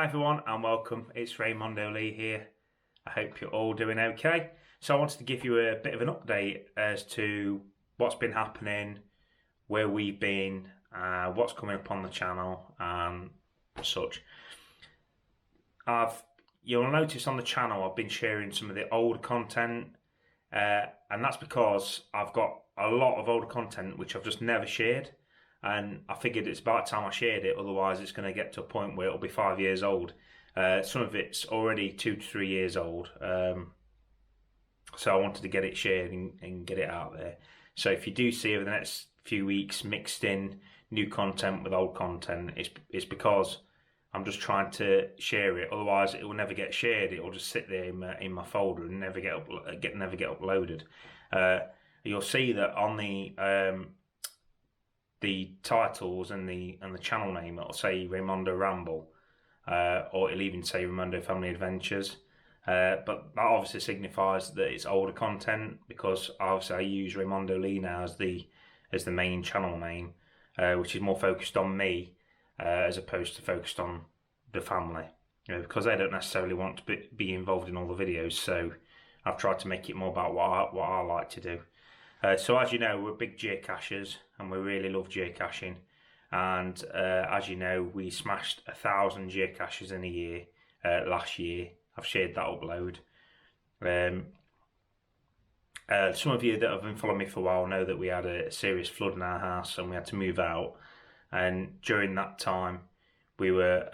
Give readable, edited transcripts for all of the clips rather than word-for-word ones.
Hi everyone and welcome, it's Raymondo Lee here. I hope you're all doing okay. So I wanted to give you a bit of an update as to what's been happening, where we've been, what's coming up on the channel and such. You'll notice on the channel I've been sharing some of the old content and that's because I've got a lot of old content which I've just never shared. And I figured it's about time I shared it, otherwise it's going to get to a point where it'll be 5 years old. Some of it's already 2 to 3 years old. So I wanted to get it shared and get it out there. So if you do see over the next few weeks mixed in new content with old content, it's because I'm just trying to share it. Otherwise it will never get shared. It will just sit there in my folder and never get uploaded. You'll see that on the titles and the channel name, it'll say Raymondo Ramble, or it'll even say Raymondo Family Adventures. But that obviously signifies that it's older content, because obviously I use Raymondo Lee now as the main channel name, which is more focused on me as opposed to focused on the family, because they don't necessarily want to be involved in all the videos. So I've tried to make it more about what I like to do. So as you know, we're big geocachers and we really love geocaching, and as you know, we smashed 1,000 geocaches in a year last year. I've shared that upload. Some of you that have been following me for a while know that we had a serious flood in our house and we had to move out, and during that time we were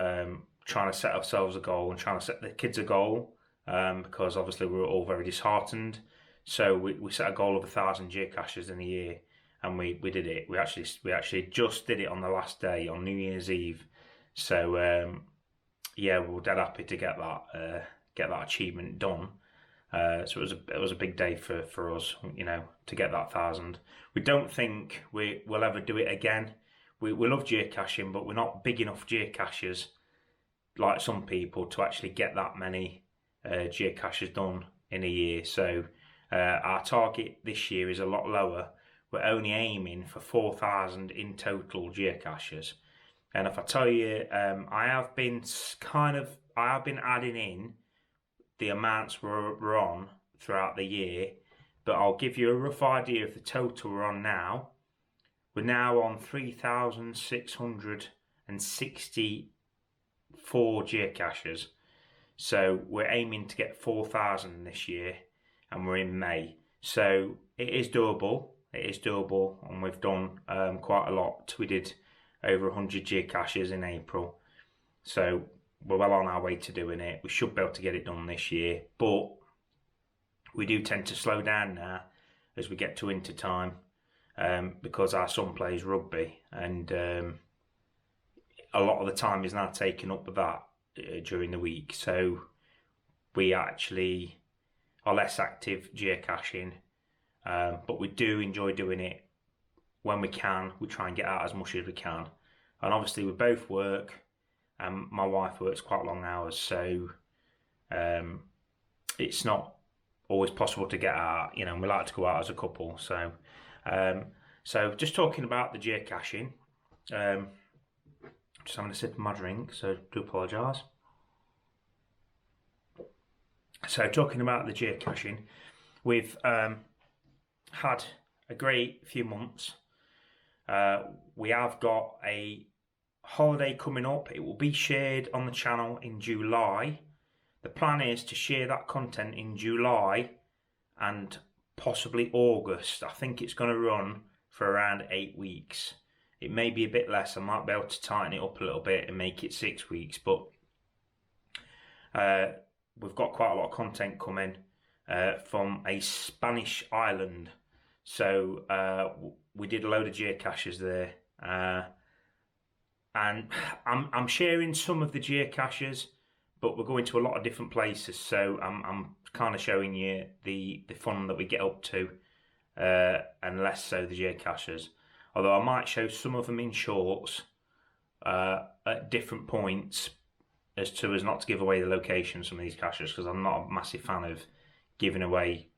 trying to set ourselves a goal and trying to set the kids a goal, because obviously we were all very disheartened. So we set a goal of 1,000 geocaches in a year, and we did it. We actually just did it on the last day, on New Year's Eve. So yeah, we were dead happy to get that achievement done. So it was a big day for us, to get that 1,000. We don't think we'll ever do it again. We love geocaching, but we're not big enough geocachers like some people to actually get that many geocaches done in a year. So our target this year is a lot lower. We're only aiming for 4,000 in total geocaches. And if I tell you, I have been adding in the amounts we're on throughout the year, but I'll give you a rough idea of the total we're on now. We're now on 3,664 geocaches. So we're aiming to get 4,000 this year, and we're in May. So it is doable. And we've done quite a lot. We did over 100 geocaches in April. So we're well on our way to doing it. We should be able to get it done this year, but we do tend to slow down now as we get to winter time, because our son plays rugby, and a lot of the time is now taken up with that during the week. So we actually are less active geocaching, but we do enjoy doing it when we can. We try and get out as much as we can, and obviously we both work, and my wife works quite long hours, so it's not always possible to get out. We like to go out as a couple. So so just talking about the geocaching, just having a sip of my drink, so do apologise. So talking about the geocaching, we've had a great few months. We have got a holiday coming up. It will be shared on the channel in July. The plan is to share that content in July and possibly August. I think it's going to run for around 8 weeks. It may be a bit less. I might be able to tighten it up a little bit and make it 6 weeks, but we've got quite a lot of content coming from a Spanish island. So we did a load of geocaches there, and I'm sharing some of the geocaches, but we're going to a lot of different places. So I'm kind of showing you the fun that we get up to, and less so the geocaches. Although I might show some of them in shorts at different points, as not to give away the locations of some of these caches, because I'm not a massive fan of giving away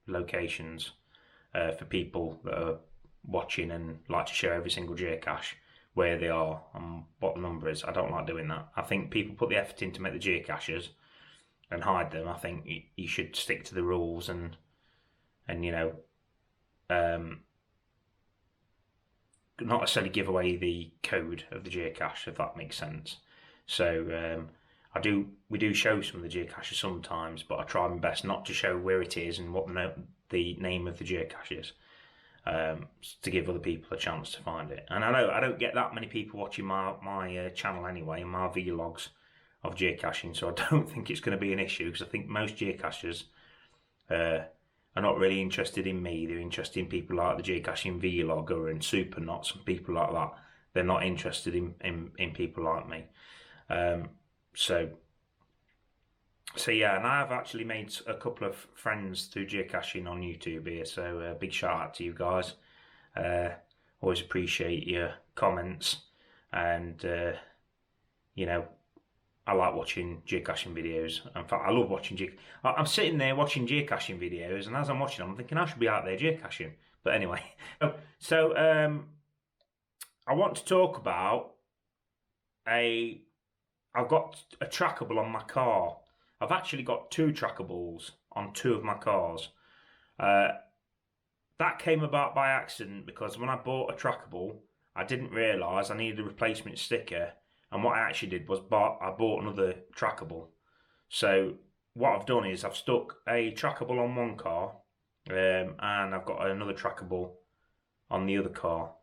locations for people that are watching and like to share every single geocache. where they are and what the number is. I don't like doing that. I think people put the effort in to make the geocaches and hide them. I think you should stick to the rules and you know, not necessarily give away the code of the geocache, if that makes sense. So we do show some of the geocaches sometimes, but I try my best not to show where it is and what the name of the geocache is, to give other people a chance to find it. And I know I don't get that many people watching my channel anyway, and my vlogs of geocaching, so I don't think it's going to be an issue, because I think most geocachers are not really interested in me. They're interested in people like the geocaching vlogger and super knots and people like that. They're not interested in people like me. So yeah, and I've actually made a couple of friends through geocaching on YouTube here, so big shout out to you guys. Always appreciate your comments, and you know, I like watching geocaching videos. In fact, I love watching I'm sitting there watching geocaching videos, and as I'm watching them, I'm thinking I should be out there geocaching. But anyway, so I want to talk about I've got a trackable on my car. I've actually got 2 trackables on 2 of my cars. That came about by accident, because when I bought a trackable, I didn't realise I needed a replacement sticker. And what I actually did was I bought another trackable. So what I've done is I've stuck a trackable on one car, and I've got another trackable on the other car.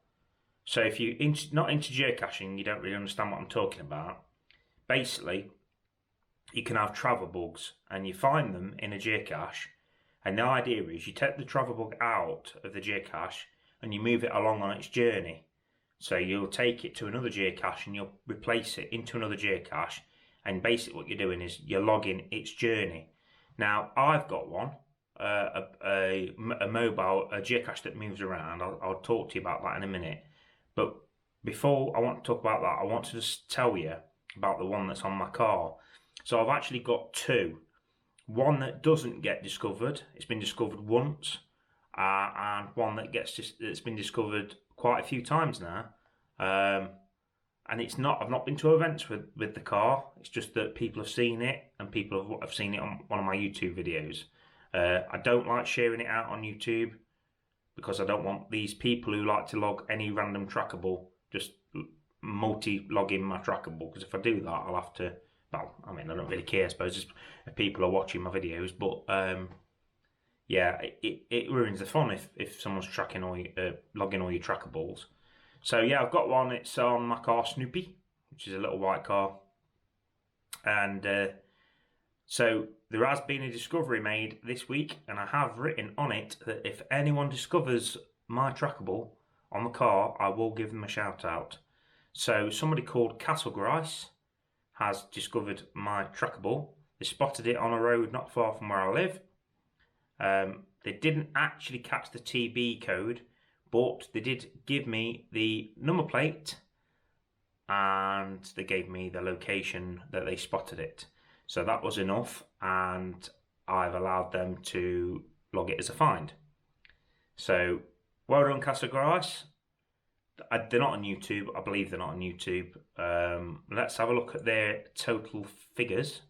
So if you're not into geocaching, you don't really understand what I'm talking about. Basically, you can have travel bugs, and you find them in a geocache, and the idea is you take the travel bug out of the geocache and you move it along on its journey. So you'll take it to another geocache and you'll replace it into another geocache, and basically what you're doing is you're logging its journey. Now I've got one, a geocache that moves around. I'll talk to you about that in a minute. But before I want to talk about that, I want to just tell you about the one that's on my car. So I've actually got 2. One that doesn't get discovered. It's been discovered once, and one that's been discovered quite a few times now. And I've not been to events with the car. It's just that people have seen it, and people have seen it on one of my YouTube videos. I don't like sharing it out on YouTube, because I don't want these people who like to log any random trackable just multi-logging my trackable, because if I do that, I'll have to, well, I mean, I don't really care, I suppose, if people are watching my videos, but yeah, it ruins the fun if someone's logging all your trackables. So yeah, I've got one. It's on my car Snoopy, which is a little white car, and so there has been a discovery made this week, and I have written on it that if anyone discovers my trackable on the car, I will give them a shout out. So somebody called Castle Grice has discovered my trackable. They spotted it on a road not far from where I live. They didn't actually catch the TB code, but they did give me the number plate, and they gave me the location that they spotted it. So that was enough, and I've allowed them to log it as a find. So well done, Castle Grice. They're not on YouTube. I believe they're not on YouTube. Let's have a look at their total figures.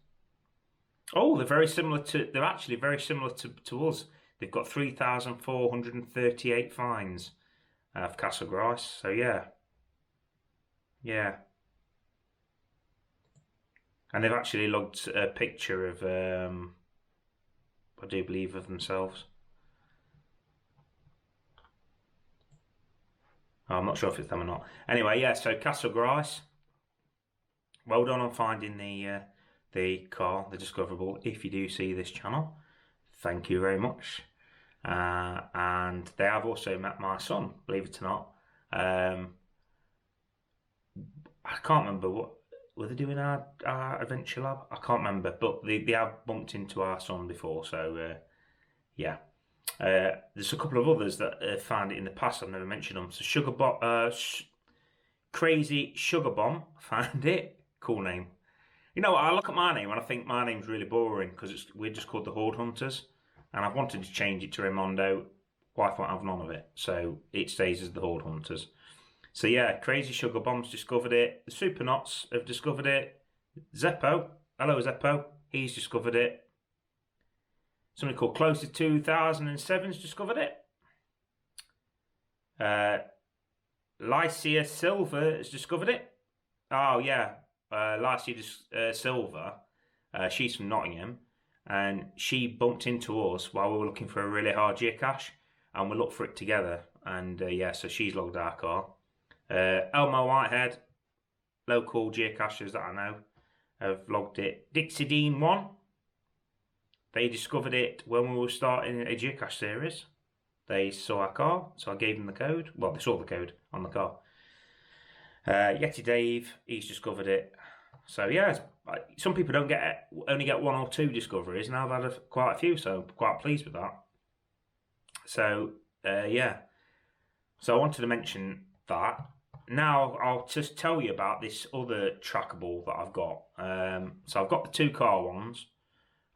Oh, they're actually very similar to us. They've got 3,438 finds of Castle Grice. So yeah. And they've actually logged a picture of, I do believe, of themselves. I'm not sure if it's them or not. Anyway, yeah, so Castle Grice, well done on finding the car, the discoverable. If you do see this channel, thank you very much. And they have also met my son, believe it or not. I can't remember what were they doing our adventure lab. I can't remember, but they have bumped into our son before. So yeah. There's a couple of others that found it in the past. I've never mentioned them. So Crazy Sugar Bomb found it. Cool name. You know, I look at my name and I think my name's really boring, because we're just called the Horde Hunters, and I've wanted to change it to Raymondo. Wife won't have none of it, so it stays as the Horde Hunters. So yeah, Crazy Sugar Bomb's discovered it. The Supernauts have discovered it. Zeppo, hello Zeppo, he's discovered it. Somebody called Closer 2007's discovered it. Lycia Silver has discovered it. Oh yeah, Lycia Silver. She's from Nottingham, and she bumped into us while we were looking for a really hard geocache, and we looked for it together. And yeah, so she's logged our car. Elmo Whitehead, local geocachers that I know, have logged it. Dixie Dean 1, they discovered it when we were starting a geocache series. They saw our car, so I gave them the code. Well, they saw the code on the car. Yeti Dave, he's discovered it. So yeah, some people only get 1 or 2 discoveries, and I've had quite a few, so I'm quite pleased with that. So yeah, so I wanted to mention that. Now I'll just tell you about this other trackable that I've got. So I've got the 2 car ones,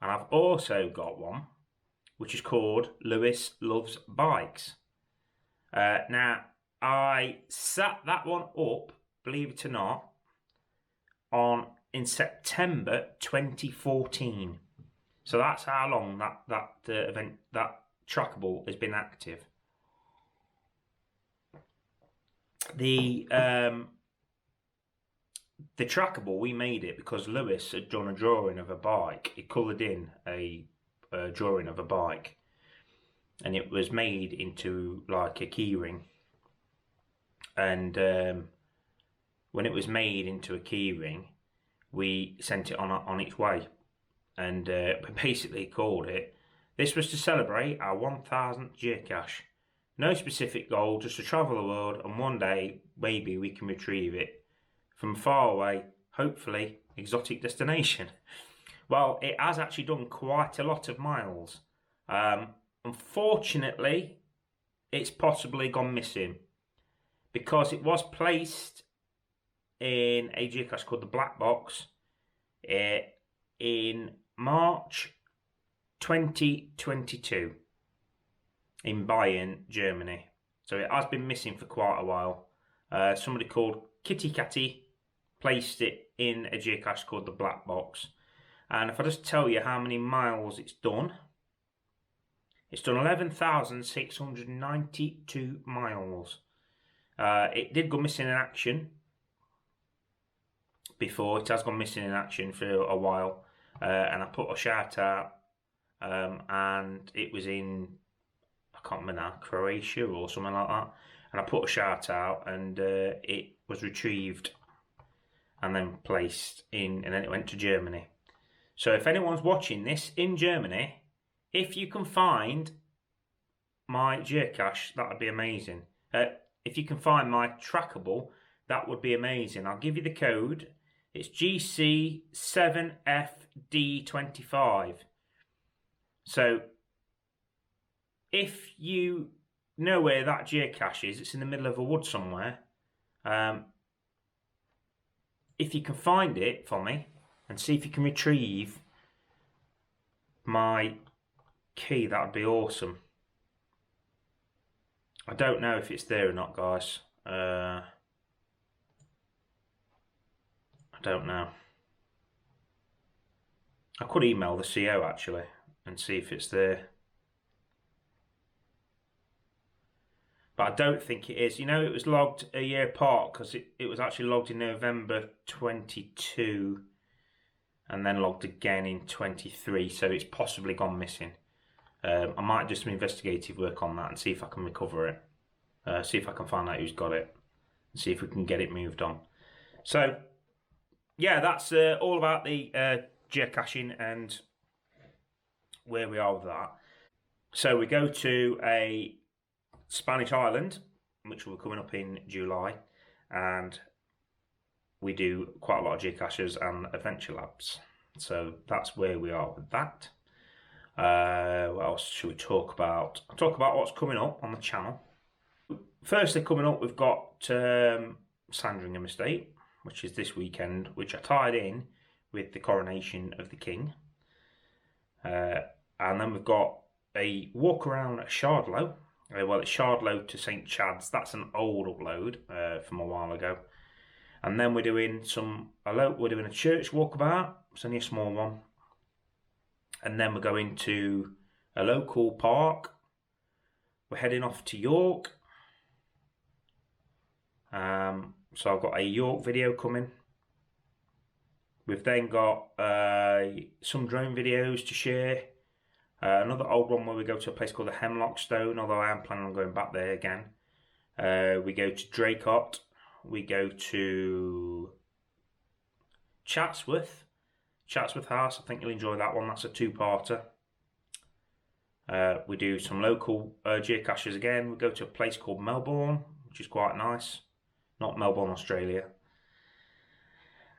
and I've also got one which is called Lewis Loves Bikes. Now I set that one up, believe it or not, in September 2014. So that's how long that trackable has been active. The trackable, we made it because Lewis had done a drawing of a bike. He coloured in a drawing of a bike, and it was made into like a keyring. And when it was made into a keyring, we sent it on its way, and we basically called it. This was to celebrate our 1000th geocache. No specific goal, just to travel the world, and one day maybe we can retrieve it from far away, hopefully exotic destination. Well, it has actually done quite a lot of miles. Unfortunately, it's possibly gone missing because it was placed in a geocache called the Black Box in March 2022 in Bayern, Germany. So it has been missing for quite a while. Somebody called Kitty Catty placed it in a geocache called the Black Box. And if I just tell you how many miles it's done 11,692 miles. It did go missing in action before. It has gone missing in action for a while. And I put a shout out, and it was in, I can't remember now, Croatia or something like that. And I put a shout out, and it was retrieved and then placed in, and then it went to Germany. So if anyone's watching this in Germany, if you can find my geocache, that would be amazing. If you can find my trackable, that would be amazing. I'll give you the code. It's GC7FD25. So if you know where that geocache is, it's in the middle of a wood somewhere. If you can find it for me and see if you can retrieve my key, that would be awesome. I don't know if it's there or not, guys. I don't know. I could email the CO actually and see if it's there. But I don't think it is. You know, it was logged a year apart because it was actually logged in November 22 and then logged again in 23. So it's possibly gone missing. I might do some investigative work on that and see if I can recover it. See if I can find out who's got it. And see if we can get it moved on. So, yeah, that's all about the geocaching and where we are with that. So we go to a Spanish island, which will be coming up in July, and we do quite a lot of geocaches and adventure labs. So that's where we are with that. What else should we talk about? I'll talk about what's coming up on the channel. Firstly, coming up, we've got Sandringham Estate, which is this weekend, which I tied in with the coronation of the King. And then we've got a walk around at Shardlow, Well, it's Shardlow to St Chad's. That's an old upload from a while ago. And then we're doing a church walkabout. It's only a small one. And then we're going to a local park. We're heading off to York. So I've got a York video coming. We've then got some drone videos to share. Another old one where we go to a place called the Hemlock Stone, although I am planning on going back there again. We go to Draycott. We go to Chatsworth House. I think you'll enjoy that one. That's a two-parter. We do some local geocaches again. We go to a place called Melbourne, which is quite nice. Not Melbourne, Australia.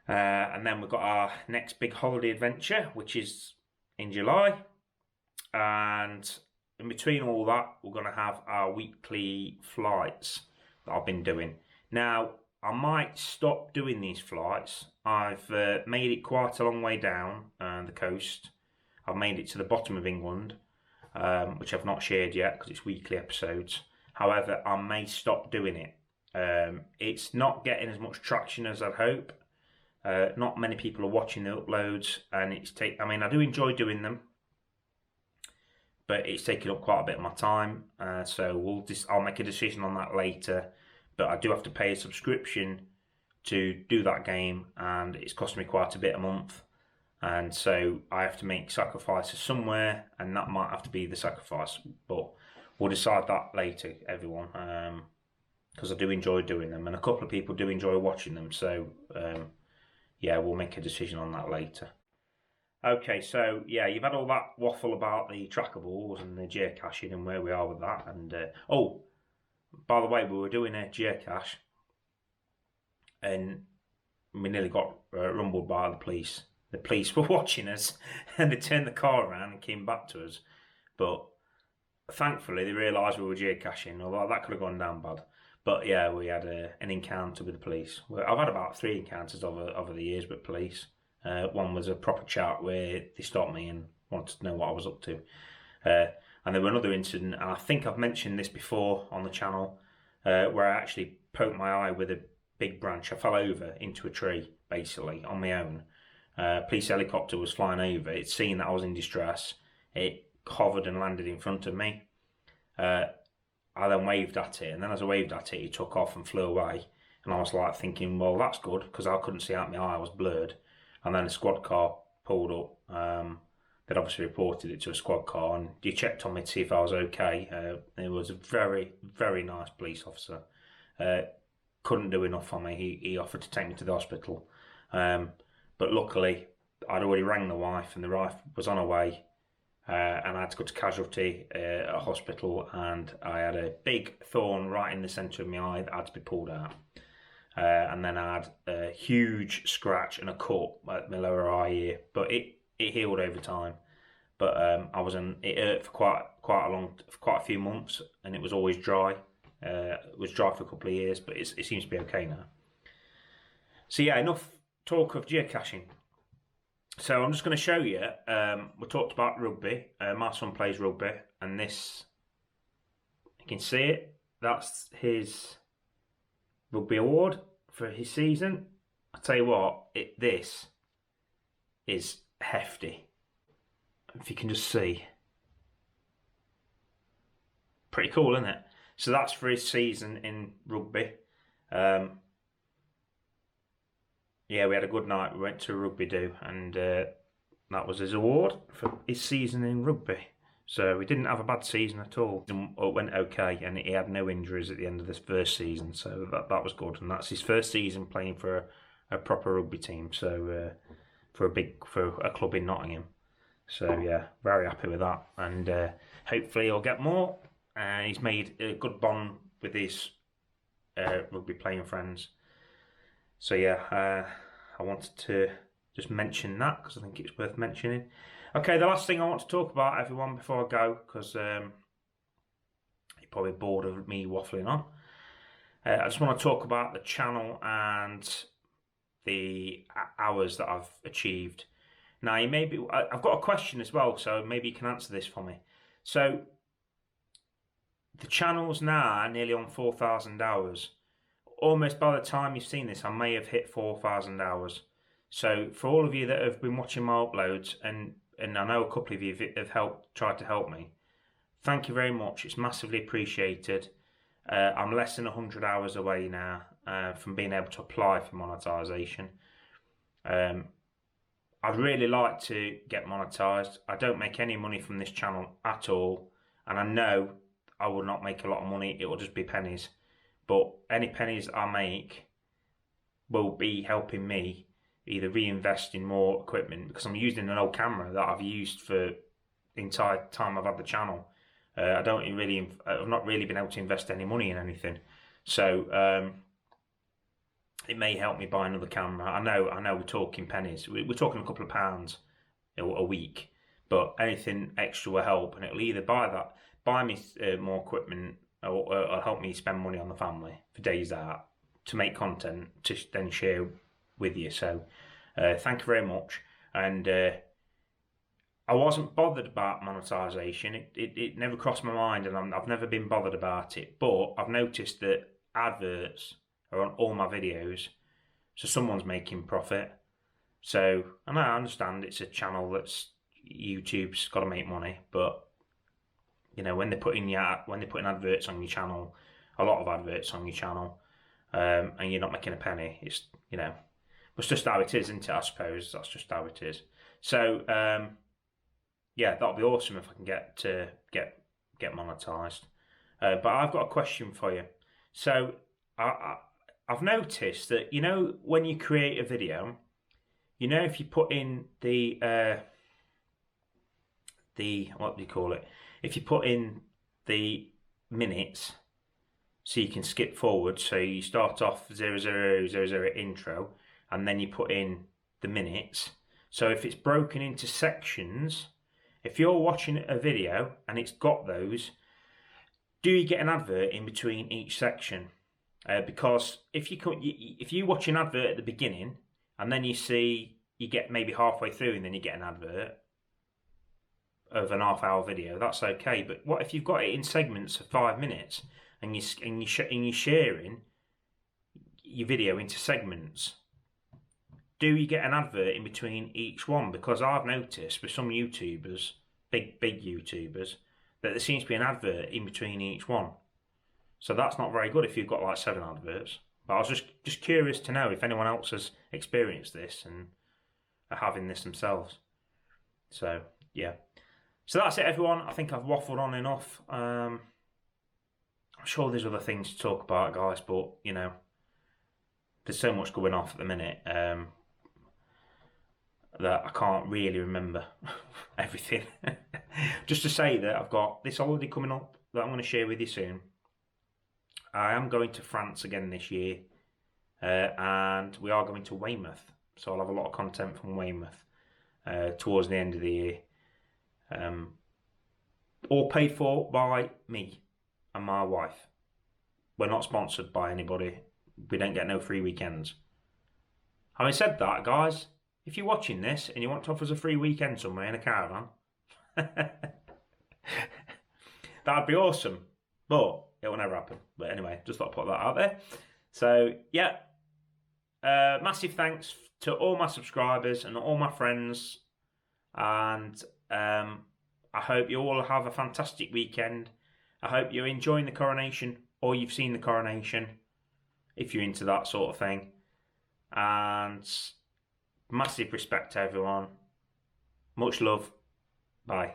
And then we've got our next big holiday adventure, which is in July. And in between all that, we're going to have our weekly flights that I've been doing. Now, I might stop doing these flights. I've made it quite a long way down the coast. I've made it to the bottom of England, which I've not shared yet because it's weekly episodes. However, I may stop doing it. It's not getting as much traction as I'd hope. Not many people are watching the uploads, and I do enjoy doing them, but it's taking up quite a bit of my time. So I'll make a decision on that later. But I do have to pay a subscription to do that game, and it's costing me quite a bit a month. And so I have to make sacrifices somewhere, and that might have to be the sacrifice. But we'll decide that later, everyone, because I do enjoy doing them, and a couple of people do enjoy watching them. So yeah, we'll make a decision on that later. Okay, so yeah, you've had all that waffle about the trackables and the geocaching and where we are with that. And oh, by the way, we were doing a geocache and we nearly got rumbled by the police. The police were watching us and they turned the car around and came back to us. But thankfully, they realised we were geocaching, although that could have gone down bad. But yeah, we had an encounter with the police. I've had about 3 encounters over the years with police. One was a proper chat where they stopped me and wanted to know what I was up to. And there was another incident, and I think I've mentioned this before on the channel, where I actually poked my eye with a big branch. I fell over into a tree, basically, on my own. Police helicopter was flying over. It seen that I was in distress. It hovered and landed in front of me. I then waved at it, and then as I waved at it, it took off and flew away. And I was like thinking, well, that's good, because I couldn't see out my eye, I was blurred. And then a squad car pulled up. They'd obviously reported it to a squad car, and he checked on me to see if I was okay. It was a very, very nice police officer. Couldn't do enough for me. He offered to take me to the hospital. But luckily, I'd already rang the wife, and the wife was on her way. And I had to go to casualty at a hospital, and I had a big thorn right in the centre of my eye that had to be pulled out. And then I had a huge scratch and a cut at my lower eye ear, but it healed over time. But it hurt for quite a few months, and it was always dry. It was dry for a couple of years, but it seems to be okay now. So yeah, enough talk of geocaching. So I'm just going to show you, we talked about rugby, my son plays rugby, and this, you can see it, that's his rugby award for his season. I tell you what, this is hefty, if you can just see. Pretty cool, isn't it? So that's for his season in rugby. Yeah, we had a good night. We went to a rugby do, and that was his award for his season in rugby. So we didn't have a bad season at all. It went okay, and he had no injuries at the end of this first season, so that was good. And that's his first season playing for a proper rugby team, so for a club in Nottingham. So yeah, very happy with that, and hopefully he'll get more. He's made a good bond with his rugby playing friends. So yeah, I wanted to just mention that because I think it's worth mentioning. Okay, the last thing I want to talk about, everyone, before I go, because you're probably bored of me waffling on. I just want to talk about the channel and the hours that I've achieved. Now, I've got a question as well, so maybe you can answer this for me. So, The channel's now nearly on 4,000 hours. Almost by the time you've seen this, I may have hit 4,000 hours. So for all of you that have been watching my uploads, and I know a couple of you have tried to help me, thank you very much. It's massively appreciated. I'm less than 100 hours away now from being able to apply for monetisation. I'd really like to get monetised. I don't make any money from this channel at all, and I know I will not make a lot of money. It will just be pennies. But any pennies I make will be helping me either reinvest in more equipment, because I'm using an old camera that I've used for the entire time I've had the channel. I've not really been able to invest any money in anything. So it may help me buy another camera. I know we're talking pennies. We're talking a couple of pounds a week, but anything extra will help, and it'll either buy me more equipment, or help me spend money on the family for days out to make content to then share with you. So thank you very much. And I wasn't bothered about monetisation. It never crossed my mind, and I've never been bothered about it. But I've noticed that adverts are on all my videos, so someone's making profit. So, and I understand it's a channel that's YouTube's got to make money, but you know, when they're putting adverts on your channel, a lot of adverts on your channel, and you're not making a penny, it's just how it is, isn't it? I suppose that's just how it is. So yeah, that'll be awesome if I can get monetised. But I've got a question for you. So I've noticed that, you know, when you create a video, you know, if you put in the what do you call it? If you put in the minutes, so you can skip forward, so you start off 0000 intro, and then you put in the minutes. So if it's broken into sections, if you're watching a video and it's got those, do you get an advert in between each section? Because if you watch an advert at the beginning, and then you get maybe halfway through, and then you get an advert of an half-hour video, that's okay. But what if you've got it in segments of 5 minutes, and you're sharing your video into segments? Do you get an advert in between each one? Because I've noticed with some YouTubers, big YouTubers, that there seems to be an advert in between each one. So that's not very good if you've got like 7 adverts. But I was just curious to know if anyone else has experienced this and are having this themselves. So yeah. So that's it, everyone. I think I've waffled on enough. I'm sure there's other things to talk about, guys, but you know, there's so much going off at the minute that I can't really remember everything. Just to say that I've got this holiday coming up that I'm going to share with you soon. I am going to France again this year, and we are going to Weymouth. So I'll have a lot of content from Weymouth towards the end of the year. All paid for by me and my wife. We're not sponsored by anybody. We don't get no free weekends. Having said that, guys, if you're watching this and you want to offer us a free weekend somewhere in a caravan, that'd be awesome. But it will never happen. But anyway, just thought I'd put that out there. So yeah, massive thanks to all my subscribers and all my friends, and I hope you all have a fantastic weekend. I hope you're enjoying the coronation, or you've seen the coronation, if you're into that sort of thing. And massive respect to everyone. Much love. Bye.